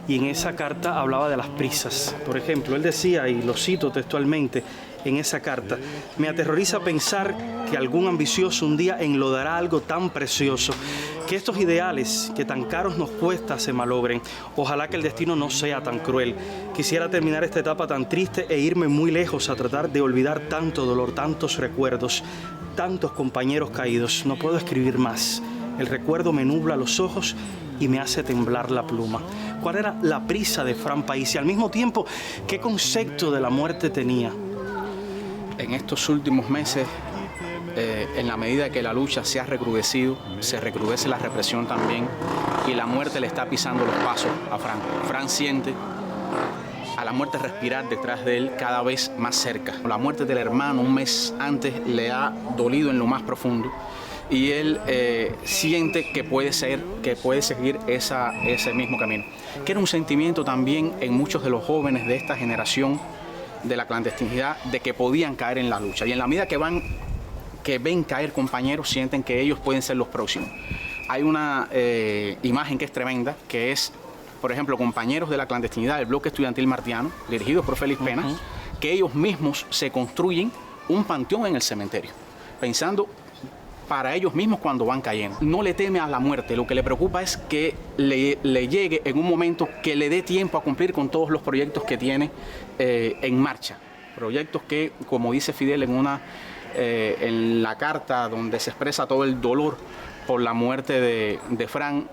y en esa carta hablaba de las prisas. Por ejemplo, él decía, y lo cito textualmente en esa carta, me aterroriza pensar que algún ambicioso un día enlodará algo tan precioso, que estos ideales que tan caros nos cuesta se malogren. Ojalá que el destino no sea tan cruel. Quisiera terminar esta etapa tan triste e irme muy lejos a tratar de olvidar tanto dolor, tantos recuerdos, tantos compañeros caídos. No puedo escribir más. El recuerdo me nubla los ojos y me hace temblar la pluma. ¿Cuál era la prisa de Fran País? Y al mismo tiempo, ¿qué concepto de la muerte tenía? En estos últimos meses, en la medida que la lucha se ha recrudecido, se recrudece la represión también y la muerte le está pisando los pasos a Fran. Fran siente a la muerte respirar detrás de él cada vez más cerca. La muerte del hermano un mes antes le ha dolido en lo más profundo y él siente que puede seguir ese mismo camino. Que era un sentimiento también en muchos de los jóvenes de esta generación de la clandestinidad, de que podían caer en la lucha. Y en la medida que ven caer compañeros, sienten que ellos pueden ser los próximos. Hay una imagen que es tremenda, que es, por ejemplo, compañeros de la clandestinidad del bloque estudiantil martiano, dirigidos por Félix Penas, que ellos mismos se construyen un panteón en el cementerio, pensando para ellos mismos cuando van cayendo. No le teme a la muerte, lo que le preocupa es que le llegue en un momento que le dé tiempo a cumplir con todos los proyectos que tiene en marcha. Proyectos que, como dice Fidel en la carta donde se expresa todo el dolor por la muerte de Fran,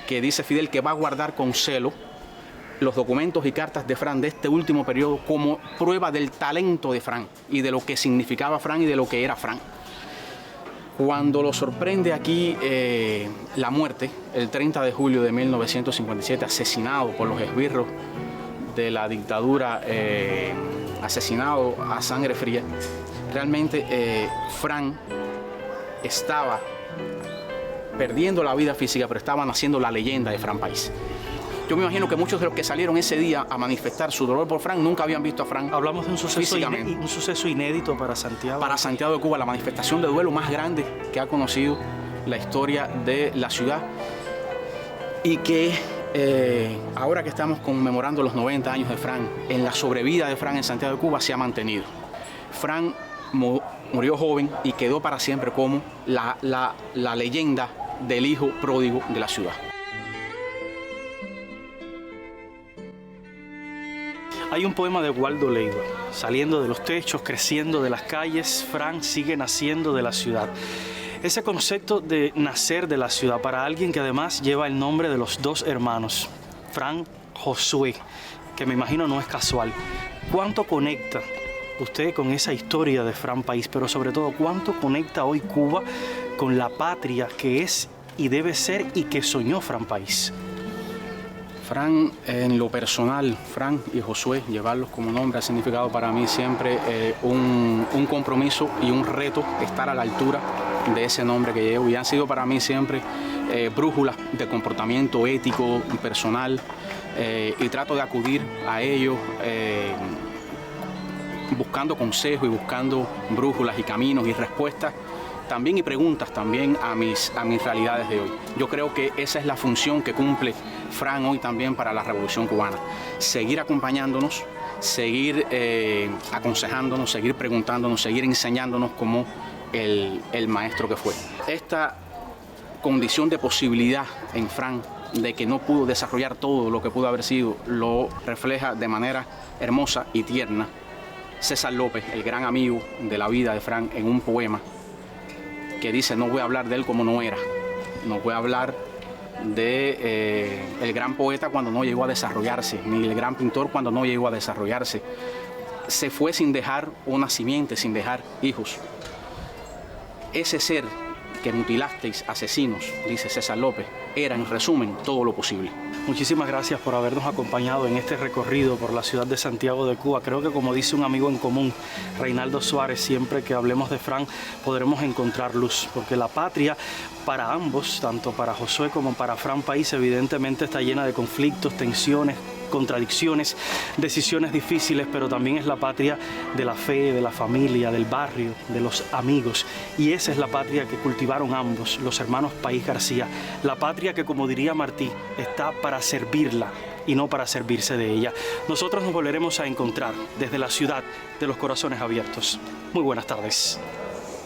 que dice Fidel que va a guardar con celo los documentos y cartas de Fran de este último periodo como prueba del talento de Fran y de lo que significaba Fran y de lo que era Fran. Cuando lo sorprende aquí la muerte, el 30 de julio de 1957, asesinado por los esbirros de la dictadura, asesinado a sangre fría, realmente Fran estaba perdiendo la vida física, pero estaba naciendo la leyenda de Fran País. Yo me imagino que muchos de los que salieron ese día a manifestar su dolor por Fran nunca habían visto a Fran. Hablamos de un suceso inédito para Santiago. Para Santiago de Cuba, la manifestación de duelo más grande que ha conocido la historia de la ciudad. y que ahora que estamos conmemorando los 90 años de Fran, en la sobrevida de Fran en Santiago de Cuba se ha mantenido. Fran murió joven y quedó para siempre como la leyenda del hijo pródigo de la ciudad. Hay un poema de Waldo Leiva: saliendo de los techos, creciendo de las calles, Fran sigue naciendo de la ciudad. Ese concepto de nacer de la ciudad para alguien que además lleva el nombre de los dos hermanos, Fran Josué, que me imagino no es casual. ¿Cuánto conecta usted con esa historia de Fran País, pero sobre todo cuánto conecta hoy Cuba con la patria que es y debe ser y que soñó Fran País? Fran, en lo personal, Fran y Josué, llevarlos como nombre ha significado para mí siempre un compromiso y un reto estar a la altura de ese nombre que llevo, y han sido para mí siempre brújulas de comportamiento ético, personal, y trato de acudir a ellos buscando consejos y buscando brújulas y caminos y respuestas también, y preguntas también a mis realidades de hoy. Yo creo que esa es la función que cumple Fran hoy también para la Revolución Cubana: seguir acompañándonos, seguir aconsejándonos, seguir preguntándonos, seguir enseñándonos como el maestro que fue. Esta condición de posibilidad en Fran de que no pudo desarrollar todo lo que pudo haber sido, lo refleja de manera hermosa y tierna César López, el gran amigo de la vida de Fran, en un poema que dice: no voy a hablar de él como no era, no voy a hablar de el gran poeta cuando no llegó a desarrollarse, ni el gran pintor cuando no llegó a desarrollarse. Se fue sin dejar una simiente, sin dejar hijos. Ese ser que mutilasteis, asesinos, dice César López, era en resumen todo lo posible. Muchísimas gracias por habernos acompañado en este recorrido por la ciudad de Santiago de Cuba. Creo que, como dice un amigo en común, Reinaldo Suárez, siempre que hablemos de Fran podremos encontrar luz, porque la patria para ambos, tanto para Josué como para Fran País, evidentemente está llena de conflictos, tensiones, contradicciones, decisiones difíciles, pero también es la patria de la fe, de la familia, del barrio, de los amigos. Y esa es la patria que cultivaron ambos, los hermanos País García. La patria que, como diría Martí, está para servirla y no para servirse de ella. Nosotros nos volveremos a encontrar desde la ciudad de los corazones abiertos. Muy buenas tardes.